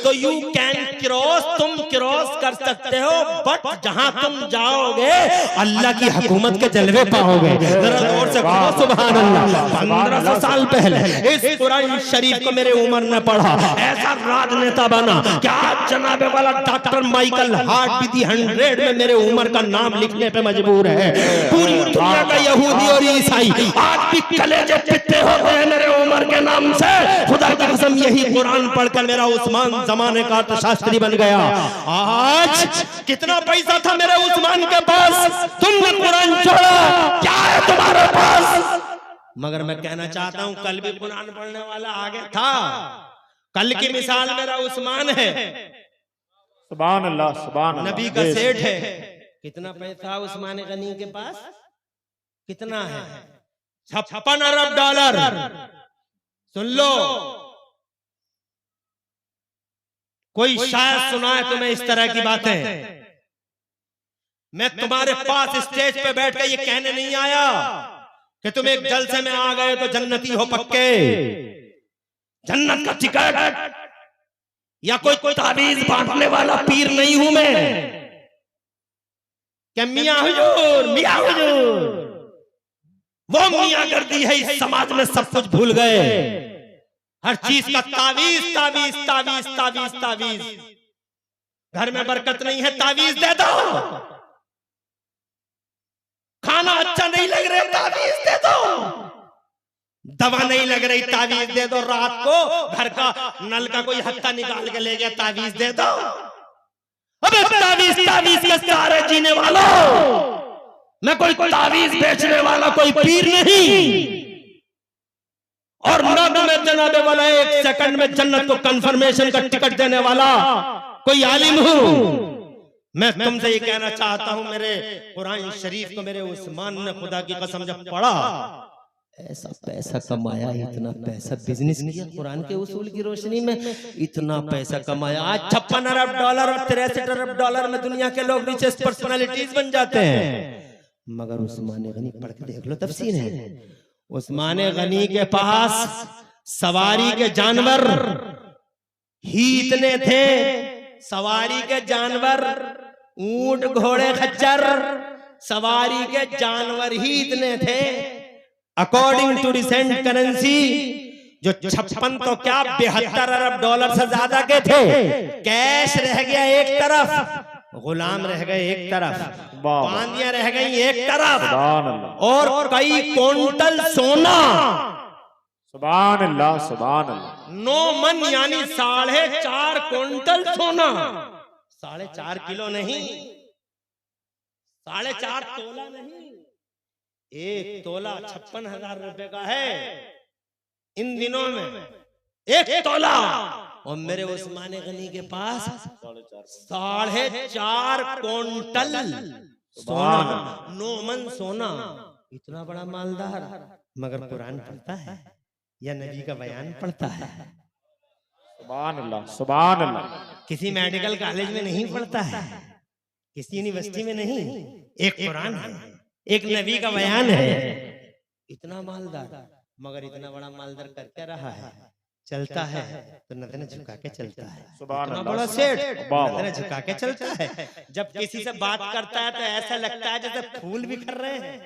तो यू कैन क्रॉस, तुम क्रॉस कर सकते हो, बट जहां तुम जाओगे अल्लाह की हुकूमत के जलवे पाओगे। जरा जोर से कहो सुभान अल्लाह। 1500 साल पहले इस कुरान शरीफ को मेरे उमर ने पढ़ा, ऐसा राजनेता बना क्या जनाबे वाला डॉक्टर माइकल हार्ट भी दी 100 में मेरे उमर का नाम लिखने पे मजबूर है। पूरी दुनिया का यहूदी और ईसाई आज भी कलेजे पिटे होते हैं मेरे उमर के नाम से। खुदा की कसम यही कुरान पढ़कर मेरा उस्मान जमाने का अर्थशास्त्री बन गया। आज कितना पैसा था मेरे उस्मान के पास, तुमने कुरान छोड़ा, क्या है तुम्हारे पास? मगर मैं कहना चाहता हूं कल भी कुरान पढ़ने वाला आगे था। कल की मिसाल मेरा उस्मान है, सुभान अल्लाह, सुभान अल्लाह। नबी का सेठ है। कितना पैसा उस्मान गनी के पास? कितना है? 56 अरब डॉलर। सुन लो, कोई शायद सुनाए तुम्हें इस तरह की बातें। मैं तुम्हारे पास स्टेज पे बैठ कर ये कहने नहीं आया कि तुम एक जलसे में आ गए तो जन्नती हो पक्के। जन्नत का टिकट या कोई ताबीज बांटने वाला पीर नहीं हूं मैं। क्या मियां हुजूर, मियां हुजूर, वो मियां गर्दी है इस समाज में सब कुछ भूल गए। हर चीज का तावीज तावीज तावीज तावीज तावीज। घर में बरकत नहीं है, तावीज दे दो। खाना अच्छा नहीं लग रहा, तावीज दे दो। दवा नहीं लग रही, तावीज दे दो। रात को घर का नल का कोई हत्था निकाल के ले गया, तावीज दे दो। अबे तावीज तावीज के सारे जीने वालों, मैं कोई तावीज बेचने वाला कोई पीर नहीं, और न मैं जनाबे वाला 1 सेकंड में जन्नत को कंफर्मेशन का टिकट देने वाला कोई आलिम हूं। मैं तुमसे ये कहना चाहता हूं, मेरे कुरान शरीफ को मेरे उस्मान ने खुदा की कसम जब पढ़ा, ऐसा पैसा कमाया, इतना पैसा बिजनेस किया कुरान के उसूल की रोशनी में, इतना पैसा कमाया। आज 56 अरब डॉलर और 63 अरब डॉलर में दुनिया के लोग रिचेस्ट पर्सनालिटीज बन जाते हैं। मगर उस्मान गनी पढ़ के देख लो, तफसीर है। उस्मान गनी के पास सवारी के जानवर ही इतने थे, सवारी के जानवर, ऊंट घोड़े खच्चर, सवारी के जानवर ही इतने थे। अकॉर्डिंग टू रिसेंट करेंसी जो 56 तो क्या 72 अरब डॉलर से ज्यादा के थे। कैश रह गया एक तरफ, गुलाम रह गए एक तरफ, बांदियां रह गई एक तरफ, और कई क्विंटल सोना। सुभान अल्लाह, सुभान अल्लाह। 9 मन यानी 4.5 क्विंटल सोना। 4.5 किलो नहीं, 4.5 तोला नहीं, 1 तोला 56,000 रुपए का है इन दिनों में, 1 तोला। और मेरे उस्मान गनी के पास 4.5 क्विंटल सोना, 9 मन सोना। इतना बड़ा मालदार, मगर कुरान पढ़ता है या नबी का बयान पढ़ता है? सुभान अल्लाह, सुभान अल्लाह। किसी मेडिकल कॉलेज में नहीं पढ़ता है, किसी यूनिवर्सिटी में नहीं, एक कुरान है, एक नबी का बयान है। इतना मालदार, मगर इतना बड़ा मालदार कर क्या रहा है? चलता है तो नजरें झुका के चलता है। इतना बड़ा सेठ नजरें झुका के चलता है। जब किसी से बात करता है तो ऐसा लगता है जैसे फूल बिखर रहे हैं।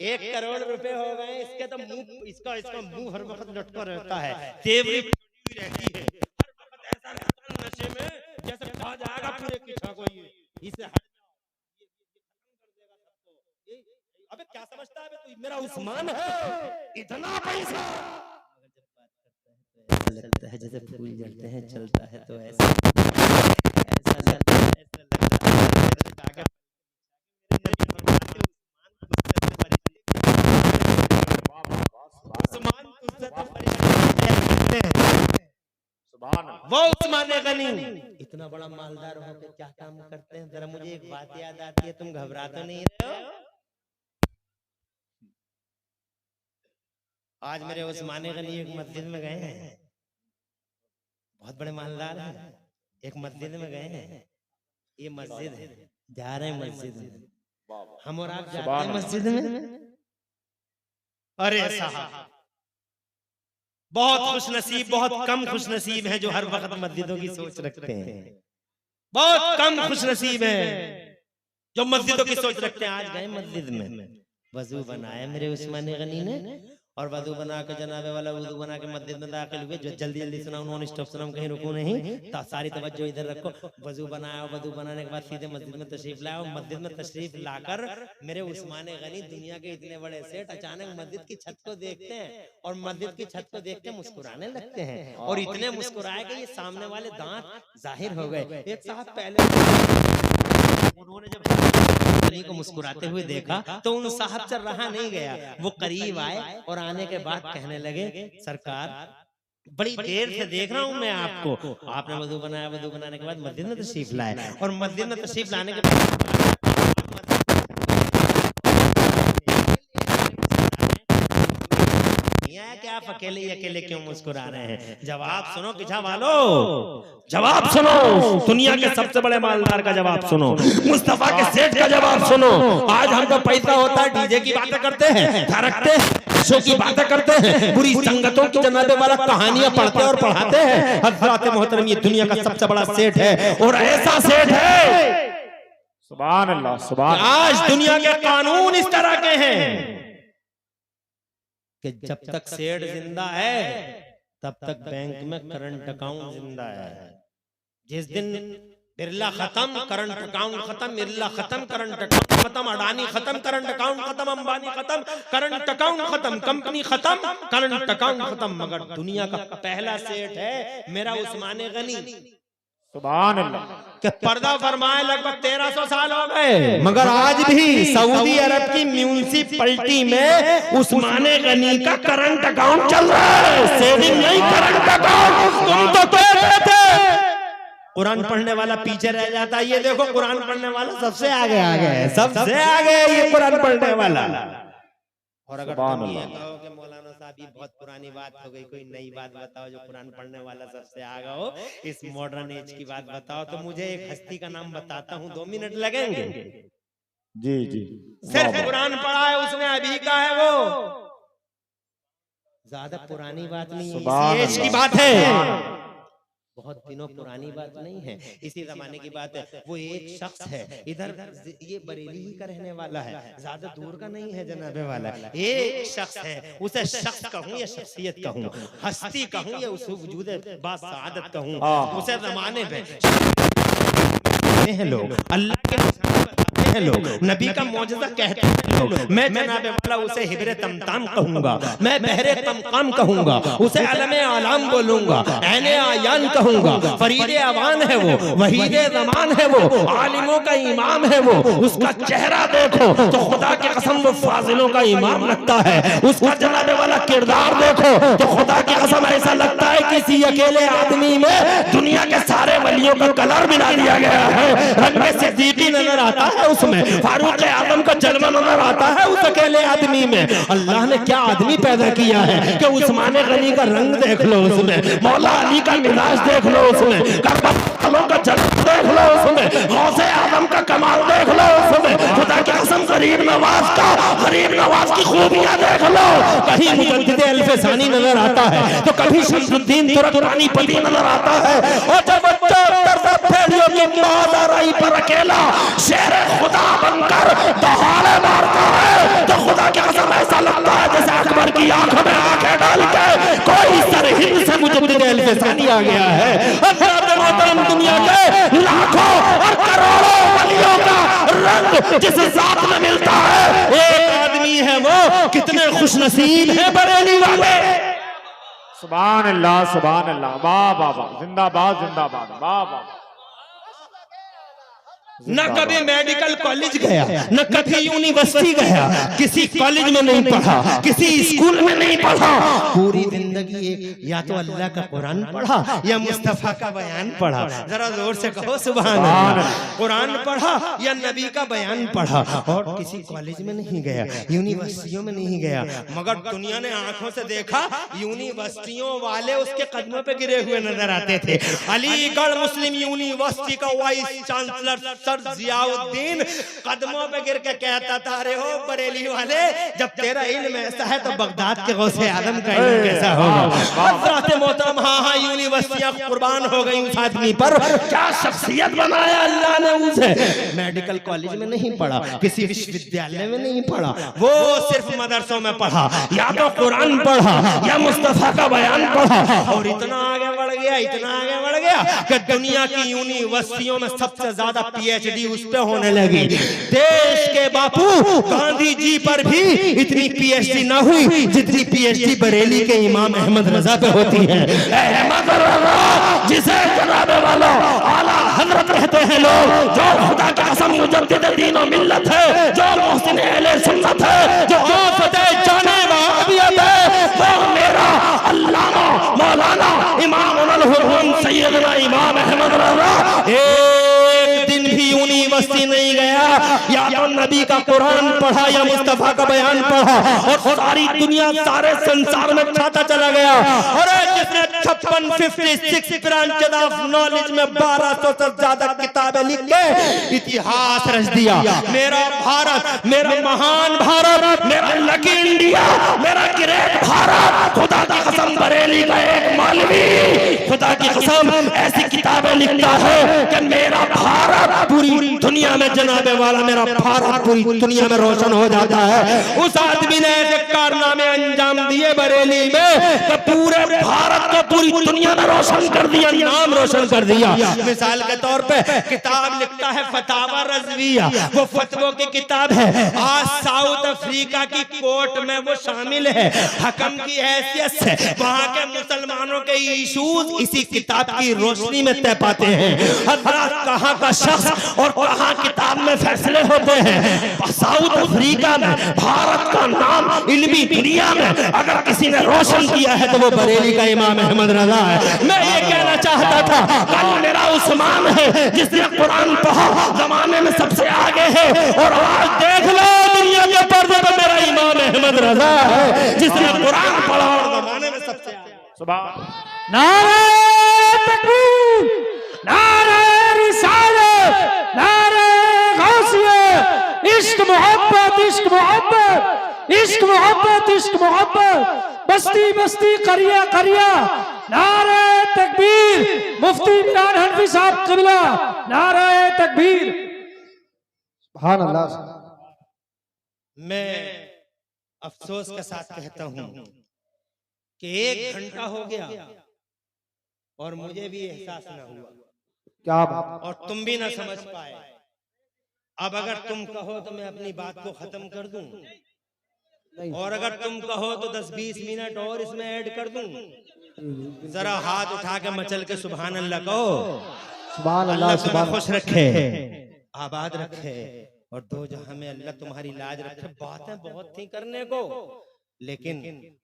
1 करोड़ रुपए हो गए इसके, तो मुंह इसका मुंह हर वक्त लटका रहता है, तेवरी रहती है, हर वक्त ऐसा रहता है नशे में जैसे खा जाएगा पूरे किछा को। ये इसे हट जाओ, ये खत्म कर देगा सबको। अबे क्या समझता है तू, मेरा उस्मान है, इतना पैसा। ऐसा लगता है जैसे फूल जलते हैं, चलता है तो ऐसा लगता है, वो उस्मान गनी इतना बड़ा मालदार हो के क्या काम करते हैं? जरा मुझे एक बात याद आती है, तुम घबरा तो नहीं रहे हो? आज मेरे उस्मान गनी एक मस्जिद में गए हैं, बहुत बड़े मालदार हैं, एक मस्जिद में गए हैं। ये मस्जिद है, जा रहे हैं मस्जिद में, हम और आप जाते हैं मस्जिद में? अरे साहब, बहुत खुश नसीब, बहुत कम खुश नसीब है जो हर वक्त मस्जिदों की सोच रखते हैं। बहुत कम खुश नसीब है जो मस्जिदों की सोच रखते हैं। आज गए मस्जिद में, वजू बनाया मेरे उस्मान गनी ने, और वजू बना के जनाबे वाला वजू बना के मस्जिद में दाखिल हुए। जो जल्दी जल्दी सुनाओ, नॉन स्टॉप सुनाओ, कहीं रुको नहीं, तो सारी तवज्जो इधर रखो। वजू बनाया, वजू बनाने के बाद सीधे मस्जिद में तशरीफ लाया। मस्जिद में तशरीफ लाकर मेरे उस्मान गनी, दुनिया के इतने बड़े सेठ, अचानक मस्जिद की छत को देखते हैं और मस्जिद की छत को देख के मुस्कुराने लगते हैं। और इतने मुस्कुराए कि ये सामने वाले दांत जाहिर हो गए। एक साहब पहले उन्होंने जब गनी को मुस्कुराते हुए देखा तो उन साहब से रहा नहीं गया, वो करीब आए और आने के बाद कहने लगे, सरकार बड़ी देर से देख रहा हूं मैं आपको, आपने वजू बनाया, वजू बनाने के बाद मस्जिद में तशरीफ लाए, और मस्जिद में तशरीफ लाने के बाद कि आप अकेले ही अकेले क्यों मुस्कुरा रहे हैं? जवाब सुनो किछा वालो, जवाब सुनो, दुनिया के सबसे बड़े मालदार का जवाब सुनो, मुस्तफा के सेठ का जवाब सुनो। आज हमको पैसा होता है, डीजे की बातें करते हैं, रखते हैं, शो की बातें करते हैं, बुरी संगतों की जनाबे वाला कहानियां पढ़ते और पढ़ाते हैं। हज़रात मोहतरम, ये दुनिया का सबसे बड़ा सेठ है, और ऐसा सेठ है, सुभान अल्लाह, सुभान। आज दुनिया के कानून इस तरह के हैं कि जब तक सेठ जिंदा है तब तक बैंक में करंट अकाउंट जिंदा है। जिस दिन बिरला खत्म, करंट अकाउंट खत्म, बिरला खत्म, करंट अकाउंट खत्म, अडानी खत्म, करंट अकाउंट खत्म, अंबानी खत्म, करंट अकाउंट खत्म, कंपनी खत्म, करंट अकाउंट खत्म, मगर दुनिया का पहला सेठ है मेरा उस्मान गनी, सुभान अल्लाह, कि पर्दा फरमाए लगभग 1300 साल हो गए, मगर आज भी सऊदी अरब की म्यूनिसिपैलिटी में उस्मान गनी का करंट अकाउंट चल रहा है, सेविंग नहीं, करंट अकाउंट। तुम तो कहते थे कुरान पढ़ने वाला पीछे रह जाता है, ये देखो कुरान पढ़ने वाला सबसे आगे है, सबसे आगे ये कुरान पढ़ने वाला। और अगर तुम ये कहो कि मौलाना साहब ये बहुत पुरानी बात हो गई, कोई नई बात बताओ जो कुरान पढ़ने वाला सबसे आगे हो, इस मॉडर्न एज की बात बताओ, तो मुझे एक हस्ती का नाम बताता हूँ, 2 मिनट लगेंगे। जी जी, सिर्फ कुरान पढ़ा है उसने, अभी का है वो, ज्यादा पुरानी बात नहीं है, इसी एज की बात है, बहुत दिनों पुरानी बात नहीं है, इसी जमाने की बात है। वो एक शख्स है, इधर ये बरेली ही का रहने वाला है, ज्यादा दूर का नहीं है जनाबे वाला, एक शख्स है, उसे शख्स कहूँ या शख्सियत कहूँ, हस्ती कहूँ या उसे वजूद बासआदत कहूँ, उसे जमाने पे हैं लोग, अल्लाह के हैं लोग, नबी का मौजज़ा कहते हैं लोग। मैं जनाबे वाला उसे हिब्रे तमताम कहूंगा, मैं बहरे तमकाम कहूंगा, उसे अलमे आलाम बोलूंगा, ऐने आयान कहूंगा, फरीदे अवान है वो, वहीदे ज़मान है वो, आलिमों का इमाम है वो, उसका चेहरा देखो तो खुदा की कसम वो फाजिलों का इमाम लगता है, उसका जनाबे वाला किरदार देखो तो खुदा की कसम ऐसा लगता है किसी अकेले आदमी में दुनिया के सारे वलियों का कलर मिला दिया गया है। रंग में सिद्दीकी नजर आता है उसमें, फारूक आजम का जलवा नजर आता है उस अकेले आदमी में। अल्लाह ने क्या आदमी पैदा किया है कि उस्मान गनी का रंग देख लो उसमें, मौला अली का मिजाज देख लो उसमें, करबला का जलवा देख लो उसमें, गौसे आजम का कमाल देख लो उसमें, खुदा की कसम गरीब नवाज की खूबियां देख लो। कहीं मुजद्दिद अल्फसानी नजर आता है तो कभी शमसुद्दीन तुर्कानी पति नजर आता है, और जब पर अकेला शेर खुदा बनकर दहाड़े मारता है तो खुदा की कसम ऐसा लगता है जैसे अकबर की आंखों में आंखें डाल के कोई सरहिंद से मुजद्दिद अल्फसानी आ गया है। मोहतरम, दुनिया के लाखों और करोड़ों वलियों का रंग जिस जात में मिलता है, एक आदमी है वो, कितने खुशनसीब है बरेली वाले। सुभान अल्लाह, सुभान अल्लाह, वाह वाह वाह, जिंदाबाद जिंदाबाद, वाह वाह। न कभी मेडिकल कॉलेज गया, न कभी यूनिवर्सिटी गया, किसी कॉलेज में नहीं पढ़ा, किसी स्कूल में नहीं पढ़ा, पूरी जिंदगी या तो अल्लाह का कुरान पढ़ा या मुस्तफा का बयान पढ़ा। जरा जोर से कहो सुभान अल्लाह। कुरान पढ़ा या नबी का बयान पढ़ा, और किसी कॉलेज में नहीं गया, यूनिवर्सिटियों में नहीं गया, मगर दुनिया ने आंखों से देखा यूनिवर्सिटियों वाले उसके कदमों पे गिरे हुए नजर आते थे। अलीगढ़ मुस्लिम यूनिवर्सिटी का वाइस चांसलर सन अख्तर जियाउद्दीन कदमों पे गिर के कहता था, अरे हो बरेली वाले, जब तेरा इल्म ऐसा है तो बगदाद के गौसे आदम का इल्म कैसा होगा। हज़रत मोहतरम, हाँ यूनिवर्सिटियां कुर्बान हो गई उस आदमी पर, क्या शख्सियत बनाया अल्लाह ने उसे। मेडिकल कॉलेज में नहीं पढ़ा, किसी विश्वविद्यालय में नहीं पढ़ा, वो सिर्फ मदरसों में पढ़ा, या तो कुरान पढ़ा या मुस्तफा का बयान पढ़ा, और इतना आगे बढ़ गया, इतना आगे बढ़ गया कि दुनिया की यूनिवर्सिटियों में सबसे ज्यादा पीएचडी उस पे होने लगी। देश के बापू गांधी जी पर भी इतनी पीएचडी ना हुई जितनी पीएचडी बरेली के इमाम अहमद रजा पे होती है। अहमद रजा जिसे जनाबे वाला आला हजरत कहते हैं लोग, जो खुदा की कसम मुजद्दिद दीन और मिल्लत है, जो मोहसिन अहले सुन्नत है, जो फतेह जाने वहाबियत है, वो मेरा अल्लामा मौलाना इमाम उल हुर्रम सैयदना इमाम अहमद रजा एक दिन भी यूनिवर्सिटी नहीं गया, या तो नबी का कुरान पढ़ा या मुस्तफा का बयान पढ़ा, और सारी दुनिया सारे संसार में छाता चला गया। और जिसने 56 ब्रांचेस ऑफ नॉलेज में 1200 से ज्यादा किताबें लिख के इतिहास रच दिया। मेरा भारत, मेरा महान भारत, मेरा लकी इंडिया, मेरा ग्रेट भारत, खुदा की कसम बरेली का एक मौलवी खुदा की कसम ऐसी किताबें लिखता है कि मेरा भारत पूरी दुनिया में, जनाबे वाला मेरा भारत पूरी दुनिया में रोशन हो जाता है। उस आदमी ने ऐसे कारनामे अंजाम दिए बरेली में कि पूरे भारत को पूरी दुनिया में रोशन कर दिया, नाम रोशन कर दिया। मिसाल के तौर पे किताब लिखता है फतावा रज़विया, वो फतवों की किताब है। आज साउथ अफ्रीका की कोर्ट में वो शामिल है हकम की हैसियत से। वहां के मुसलमानों के इशूज इसी किताब की रोशनी में तय पाते हैं। हज़रत कहाँ का शख्स और कहाँ किताब में फैसले होते हैं। साउथ अफ्रीका में भारत का नाम इल्मी दुनिया में अगर किसी ने रोशन किया है तो वो बरेली का इमाम अहमद रजा है। मैं ये कहना चाहता था, कल मेरा उस्मान है जिसने कुरान पढ़ा, जमाने में सबसे आगे है, और आज देख लो दुनिया के पर्दे पर मेरा इमाम अहमद रजा है जिसने कुरान पढ़ा और जमाने में सबसे आगे। सुभान नारे तकबीर, नारे रिसालत, नारे गौसियत, इश्क मोहब्बत, इश्क मोहब्बत, इश्क मोहब्बत, इश्क मोहब्बत, बस्ती बस्ती करिया करिया, नारे तकबीर, मुफ्ती इमरान हनफी साहब क़िबला, नारे तकबीर। सुभान अल्लाह। मैं अफसोस के साथ कहता हूं कि 1 घंटा हो गया और मुझे भी एहसास ना हुआ, क्या बात। और तुम भी ना समझ पाए। अब अगर तुम कहो तो मैं अपनी बात को खत्म कर दूं, और अगर तुम कहो तो 10-20 मिनट और इसमें ऐड कर दूं। जरा हाथ उठा के मचल के सुभान अल्लाह कहो। सुभान अल्लाह अल्लाह, तुम्हें सुभान खुश रखे, आबाद रखे, और दो जहां में अल्लाह तुम्हारी लाज रखे। बातें बहुत थी करने को, लेकिन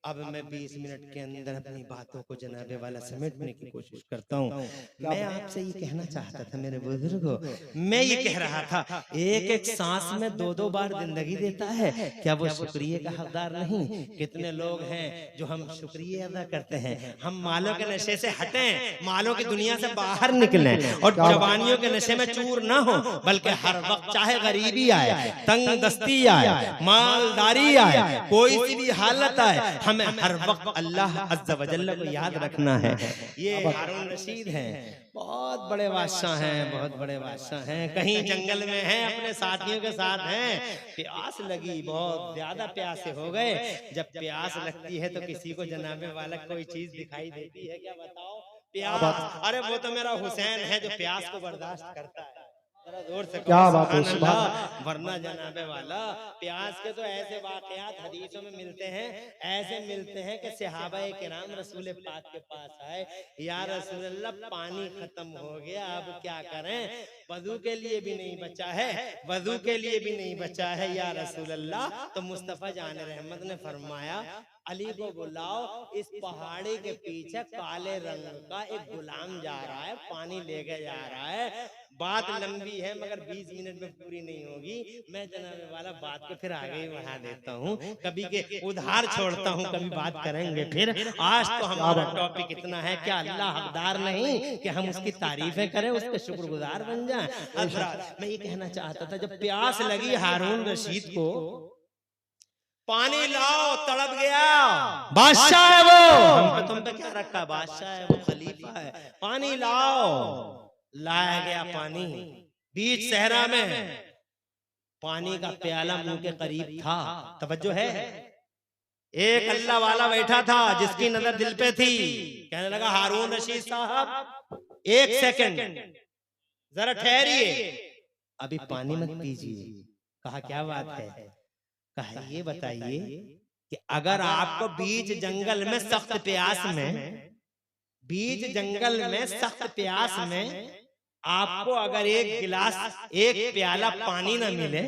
अब मैं 20 मिनट के अंदर अपनी बातों को जनाबे वाला समेटने की कोशिश करता हूँ। मैं आपसे ये कहना चाहता था मेरे बुजुर्गों, मैं ये कह रहा था, एक एक सांस में 2-2 बार जिंदगी देता है, क्या वो शुक्रिया का हकदार नहीं? कितने लोग हैं जो हम शुक्रिया अदा करते हैं, हम मालों के नशे से हटें, मालों की दुनिया से बाहर निकलें, और जवानियों के नशे में चूर ना हो, बल्कि हर वक्त चाहे गरीबी आए, तंग दस्ती आए, मालदारी आए, कोई सी भी हालत आए, हमें हर वक्त अल्लाह अज़्ज़ा व जल्ल को याद रखना है। ये हारून रशीद हैं, बहुत बड़े बादशाह हैं, बहुत बड़े बादशाह हैं, कहीं जंगल में हैं, अपने साथियों के साथ हैं। प्यास लगी, बहुत ज्यादा प्यासे हो गए। जब प्यास लगती है तो किसी को जनाबे वाला कोई चीज दिखाई देती है क्या? बताओ। प्यास, अरे वो तो मेरा हुसैन है जो प्यास को बर्दाश्त करता है। जरा जोर से क्या बात है, सुभान अल्लाह। वरना जनाबे वाला प्यास के तो ऐसे वाकयात हदीसों में मिलते हैं, ऐसे मिलते हैं कि सहाबाए किराम रसूल पाक के पास आए, या रसूल अल्लाह पानी खत्म हो गया, अब क्या करें? वजू के लिए भी नहीं बचा है, वजू के लिए भी नहीं बचा है या रसूल अल्लाह। तो मुस्तफा जान रहमत ने फरमाया, अली को बुलाओ, इस पहाड़ी के पीछे काले रंग का एक गुलाम जा रहा है, पानी लेके जा रहा है, बात लंबी है मगर 20 मिनट में पूरी नहीं होगी। मैं जनाबे वाला बात को फिर आगे ही बढ़ा देता हूँ, कभी के उधार छोड़ता हूँ, कभी बात करेंगे फिर। आज तो हमारा टॉपिक इतना है, क्या अल्लाह हकदार नहीं कि हम उसकी तारीफें करें, उसके शुक्रगुजार बन जाएं। हज़रात, मैं ये कहना चाहता था, जब प्यास लगी हारून रशीद को, पानी लाओ, तड़प गया, बादशाह है वो, तुम पे क्या रखा, बादशाह है वो, खलीफा है, पानी लाओ। लाया गया पानी, बीच सहरा में पानी का प्याला मुंह के करीब था। तवज्जो है, एक अल्लाह वाला बैठा था जिसकी नजर दिल पे थी। कहने लगा, हारून रशीद साहब, एक सेकंड जरा ठहरिए, अभी पानी मत पीजिए। कहा, क्या बात है? कहा, ये बताइए कि अगर आपको बीच जंगल में सख्त प्यास में, बीच जंगल में सख्त प्यास में आपको अगर एक गिलास, एक प्याला पानी ना मिले,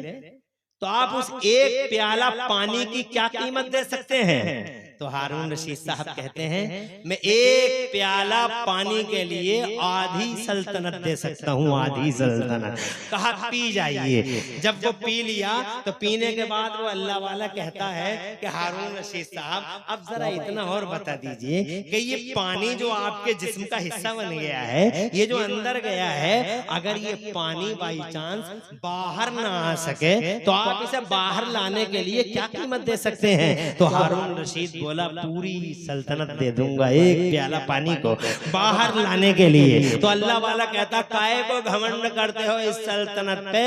तो आप उस एक प्याला पानी की क्या कीमत दे सकते हैं? तो हारून रशीद साहब कहते हैं, मैं एक प्याला पानी के लिए आधी सल्तनत दे सकता हूँ, आधी सल्तनत। कहा, पी जाइए। जब वो पी लिया तो पीने के बाद वो अल्लाह वाला कहता है कि हारून रशीद साहब, अब जरा इतना और बता दीजिए कि ये पानी जो आपके जिस्म का हिस्सा बन गया है, ये जो अंदर गया है, अगर ये पानी बाई चांस बाहर ना आ सके तो आप इसे बाहर लाने के लिए क्या कीमत दे सकते हैं? तो हारून रशीद बोला, पूरी सल्तनत दे दूंगा एक प्याला पानी को बाहर लाने के लिए। तो अल्लाह वाला कहता, काहे को घमंड करते हो इस सल्तनत पे,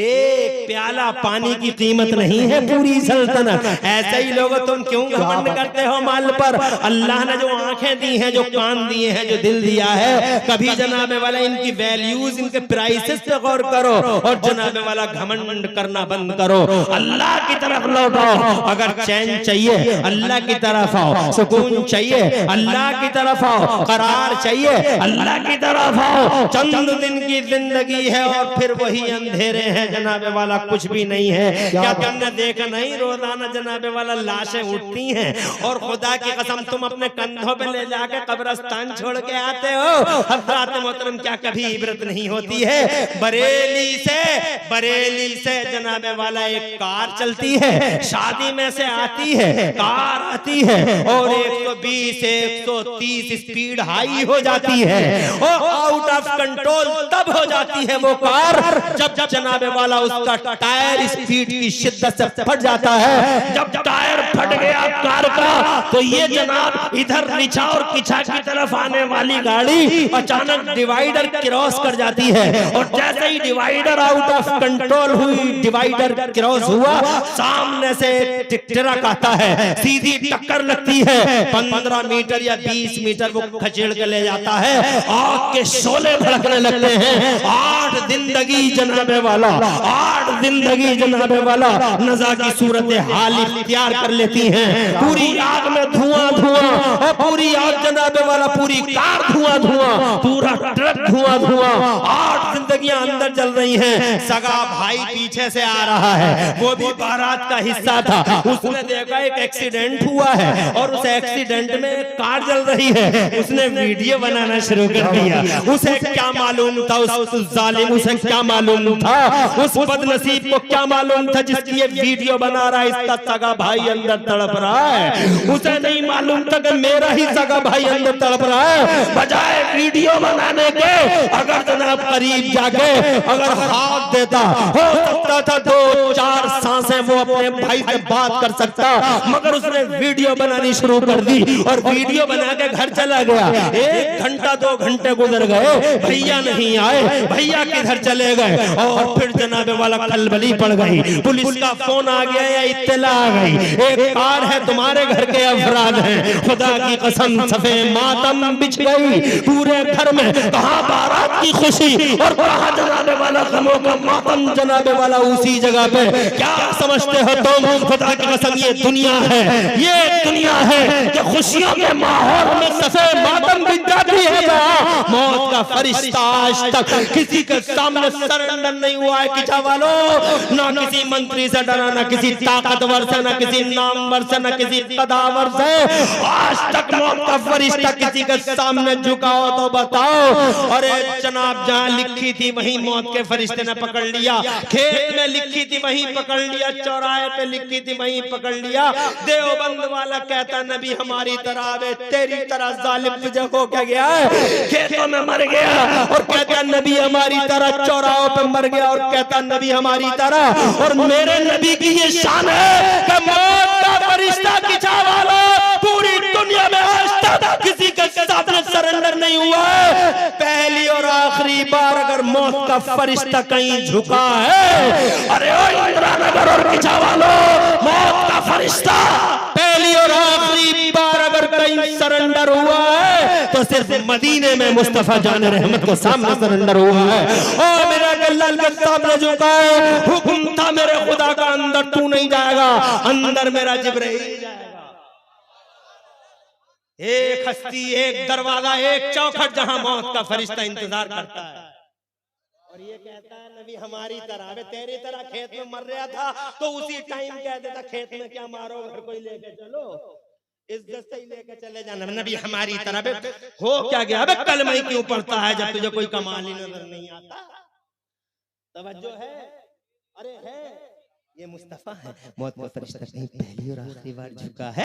एक प्याला पानी की कीमत नहीं है पूरी सल्तनत। ऐसे ही लोगों, तुम क्यों घमंड करते हो माल पर? अल्लाह ने जो आंखें दी हैं, जो कान दिए हैं, जो दिल दिया है, कभी जनाबे वाला इनकी वैल्यूज, इनके प्राइसेस पे गौर करो और जनाबे वाला घमंड करना बंद करो। अल्लाह की तरफ लौटो। अगर चैन चाहिए अल्लाह की तरफ आओ, सुकून चाहिए अल्लाह की तरफ आओ, करार चाहिए अल्लाह की तरफ आओ। चंद दिन की जिंदगी है और फिर वही अंधेरे हैं जनाबे वाला, कुछ भी नहीं है। क्या तुमने देखा नहीं, रोजाना जनाबे वाला लाशें उठती हैं और खुदा की कसम तुम अपने कंधों पे ले जाके कब्रिस्तान छोड़ के आते हो। हज़रात मोहतरम, क्या कभी इबरत नहीं होती है? बरेली से जनाबे वाला एक कार चलती है, शादी में से आती है, कार आती है और 120 130 स्पीड हाई हो जाती है और आउट ऑफ कंट्रोल तब हो जाती है वो कार जब जनाबे वाला उसका टायर स्पीड की शिद्दत से फट जाता है। जब टायर फट गया कार का, तो ये जनाब इधर नीचा और किछा की तरफ आने वाली गाड़ी अचानक डिवाइडर क्रॉस कर जाती है और जैसे ही डिवाइडर आउट ऑफ कंट्रोल हुई, डिवाइडर क्रॉस हुआ, सामने से ट्रक आता है, सीधी टक्कर लगती है। 15 मीटर या 20 मीटर वो खचेड़ के ले जाता है, आग के शोले भड़कने लगते हैं। 8 जिंदगी जनाबे वाला, 8 जिंदगी जनाबे वाला नज़ा की सूरत हाल इख्तियार कर लेती हैं। पूरी आग में धुआं धुआं और पूरी आग जनाबे वाला, पूरी कार धुआं धुआं, पूरा ट्रक धुआं धुआं, 8 जिंदगियां अंदर जल रही हैं। सगा भाई पीछे से आ रहा है, वो भी बारात का हिस्सा था। उसने देखा एक एक्सीडेंट हुआ है और उस एक्सीडेंट में एक कार जल रही है। उसने वीडियो बनाना शुरू कर दिया। उसे क्या मालूम था, उस जालिम उसे क्या मालूम था, उस बदनसीब को क्या मालूम था जिसकी ये वीडियो बना रहा है, इसका सगा भाई अंदर तड़प रहा है। उसे नहीं मालूम था कि मेरा ही सगा भाई अंदर तड़प रहा है। बजाय वीडियो बनाने के अगर जनाब करीब जाके अगर हाथ देता, हो सकता था 2-4 सांसें वो अपने भाई से बात कर सकता, मगर उसने वीडियो बनानी शुरू कर दी और वीडियो बना के घर चला गया। 1 घंटा 2 घंटे गुजर गए, भैया नहीं आए, भैया किधर चले गए और फिर जनाबे वाला खलबली पड़ गई। पुलिस का फोन आ गया या इत्तला आ गई, एक कार है, तुम्हारे घर के अफराद हैं। खुदा की कसम सफे मातम बिछ गई पूरे घर में। कहाँ बारात की खुशी और कहाँ जनाबे वाला गमों का मातम जनाबे वाला उसी जगह पे। क्या समझते हो तुम? खुदा की कसम ये दुनिया है, ये दुनिया है कि खुशियों के माहौल में सफे मातम बिछ जाती है। मौत का फरिश्ता आज तक किसी के सामने सरेंडर नहीं हुआ है। वालों, ना किसी मंत्री से डरा, ना किसी ताकतवर से, ना किसी नामवर से, ना किसी कदावर से। आज तक मौत का फरिश्ता किसी के सामने झुकाओ तो बताओ। अरे जनाब, जहां लिखी थी वहीं मौत के फरिश्ते ने पकड़ लिया, खेत में लिखी थी वहीं पकड़ लिया, चौराहे पे लिखी थी वहीं पकड़ लिया। देवबंद वाला कहता नबी हमारी तरह आवे, तेरी तरह जालिम तुझे हो क्या गया है, खेतों में मर गया, और कहता नबी हमारी तरह चौराहों पे मर गया, और कहता नबी हमारी तरह। और मेरे नबी की ये शान है कि मौत का फरिश्ता किछा वाला पूरी दुनिया में आज तक किसी के सामने सरेंडर नहीं हुआ है। पहली और आखिरी बार अगर मौत का फरिश्ता कहीं झुका है, अरे ओ इंदिरानगर और किछा वालों, मौत का फरिश्ता पहली और आखिरी बार अगर कहीं सरेंडर हुआ है तो सिर्फ मदीने में मुस्तफा जान रहमत के सामने सरेंडर हुआ है। और मेरा गल्लाल के सामने झुका है, हुक्म था मेरे खुदा का, अंदर तू नहीं जाएगा, अंदर मेरा जिब्राइल जाएगा। एक हस्ती, एक दरवाजा, एक चौखट जहां मौत का फरिश्ता इंतजार करता है, और ये कहता है नबी हमारी तरह। अबे तेरी तरह खेत में मर रहा था तो उसी टाइम कह देता खेत में क्या मारो, घर कोई लेके चलो, इज्जत से ही लेके चले जाना। नबी हमारी तरह। बे हो क्या गया, अबे कलमा ही क्यों पढ़ता है जब तुझे कोई कमाल ही नजर नहीं आता? तवज्जो है? अरे है, ये मुस्तफा है। मौत का फरिश्ता कहीं पहली और आखिरी बार झुका है।